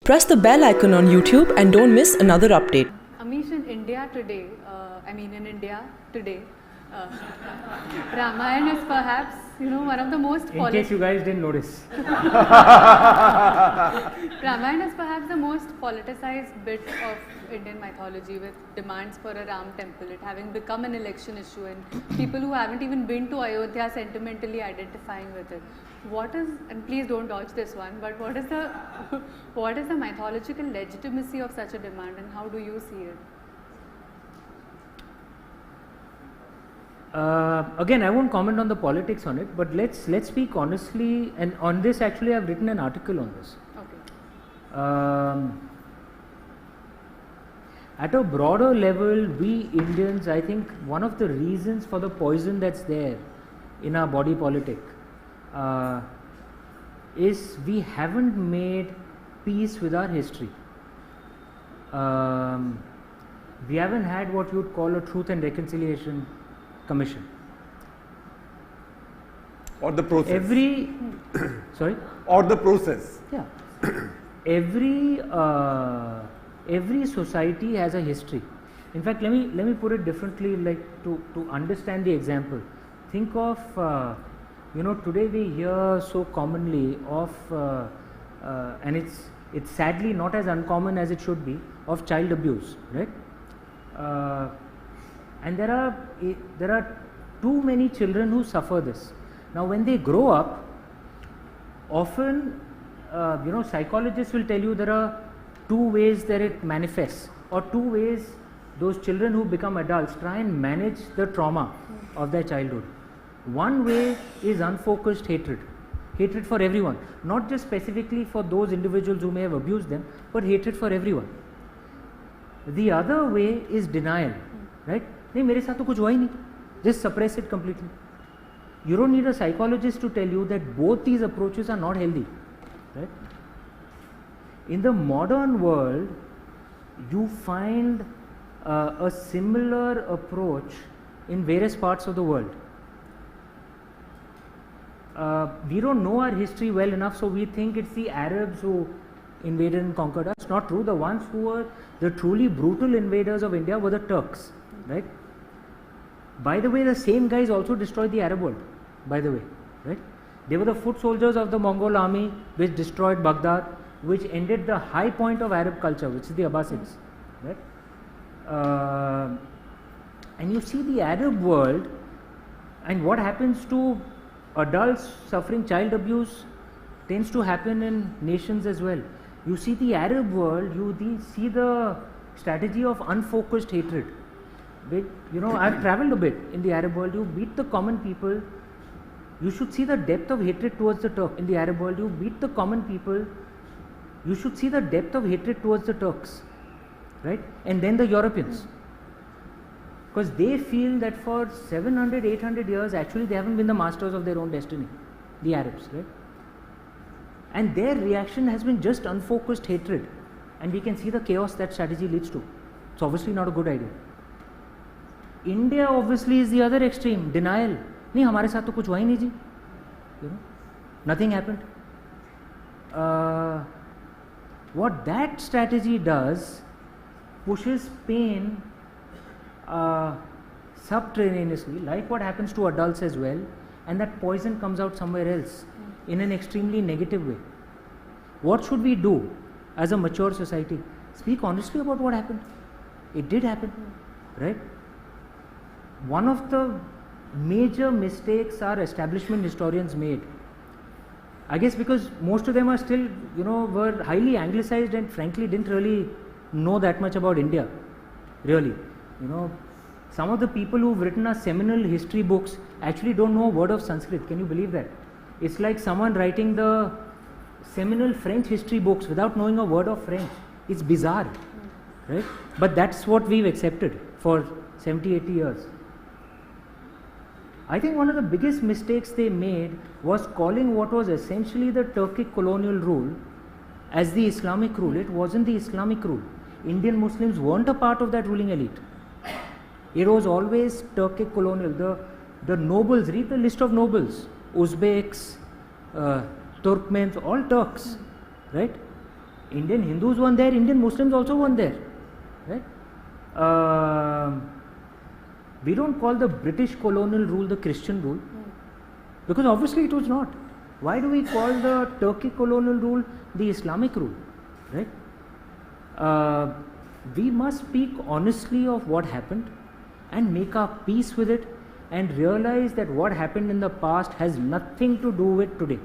Press the bell icon on YouTube and don't miss another update. Amish, in India today, Ramayana is perhaps, one of the most... In case you guys didn't notice. Ramayana is perhaps the most politicized bit of Indian mythology, with demands for a Ram temple, it having become an election issue, and people who haven't even been to Ayodhya sentimentally identifying with it. What is, and please don't dodge this one, but what is the mythological legitimacy of such a demand, and how do you see it? Again, I won't comment on the politics on it, but let's speak honestly. And on this, actually, I've written an article on this. Okay. At a broader level, we Indians, I think, one of the reasons for the poison that's there in our body politic is we haven't made peace with our history. We haven't had what you'd call a Truth and Reconciliation Commission. Or the process. Sorry? Or the process. Yeah. Every society has a history. In fact, let me put it differently, like to understand the example. Think of today we hear so commonly of and it's sadly not as uncommon as it should be, of child abuse, right? And there are too many children who suffer this. Now, when they grow up, often psychologists will tell you there are two ways that it manifests, or two ways those children who become adults try and manage the trauma of their childhood. One way is unfocused hatred for everyone, not just specifically for those individuals who may have abused them, but hatred for everyone. The other way is denial, right? नहीं मेरे साथ तो कुछ हुआ ही नहीं, just suppress it completely. You don't need a psychologist to tell you that both these approaches are not healthy, right? In the modern world, you find a similar approach in various parts of the world. We don't know our history well enough, so we think it's the Arabs who invaded and conquered us. It's not true. The ones who were the truly brutal invaders of India were the Turks, right? By the way, the same guys also destroyed the Arab world, by the way, right? They were the foot soldiers of the Mongol army which destroyed Baghdad, which ended the high point of Arab culture, which is the Abbasids, right? And you see the Arab world, and what happens to adults suffering child abuse tends to happen in nations as well. You see the Arab world, you see the strategy of unfocused hatred. I've traveled a bit in the Arab world. You meet the common people, you should see the depth of hatred towards the Turk. In the Arab world, you meet the common people, you should see the depth of hatred towards the Turks, right? And then the Europeans, because they feel that for 700, 800 years, actually they haven't been the masters of their own destiny, the Arabs, right? And their reaction has been just unfocused hatred, and we can see the chaos that strategy leads to. It's obviously not a good idea. India obviously is the other extreme, denial. नहीं हमारे साथ तो कुछ हुआ ही नहीं जी, nothing happened. What that strategy does pushes pain subterraneously, like what happens to adults as well, and that poison comes out somewhere else in an extremely negative way. What should we do as a mature society? Speak honestly about what happened. It did happen, right? One of the major mistakes our establishment historians made, I guess because most of them are still, were highly anglicized and frankly didn't really know that much about India, really. Some of the people who've written our seminal history books actually don't know a word of Sanskrit. Can you believe that? It's like someone writing the seminal French history books without knowing a word of French. It's bizarre, right? But that's what we've accepted for 70, 80 years. I think one of the biggest mistakes they made was calling what was essentially the Turkic colonial rule as the Islamic rule. It wasn't the Islamic rule. Indian Muslims weren't a part of that ruling elite. It was always Turkic colonial. The nobles, read the list of nobles, Uzbeks, Turkmens, all Turks, right? Indian Hindus weren't there, Indian Muslims also weren't there. Right? We don't call the British colonial rule the Christian rule, because obviously it was not. Why do we call the Turkey colonial rule the Islamic rule? Right? We must speak honestly of what happened and make our peace with it, and realize that what happened in the past has nothing to do with today.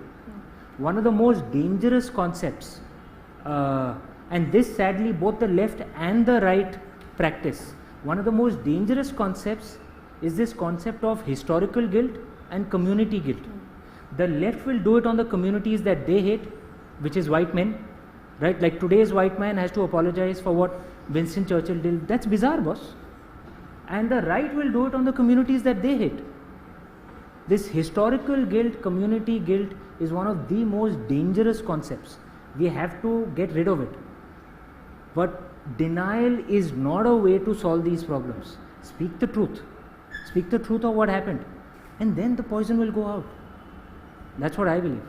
One of the most dangerous concepts, and this sadly both the left and the right practice, one of the most dangerous concepts is this concept of historical guilt and community guilt. The left will do it on the communities that they hate, which is white men, right? Like today's white man has to apologize for what Winston Churchill did. That's bizarre, boss. And the right will do it on the communities that they hate. This historical guilt, community guilt is one of the most dangerous concepts. We have to get rid of it. But denial is not a way to solve these problems. Speak the truth. Speak the truth of what happened. And then the poison will go out. That's what I believe.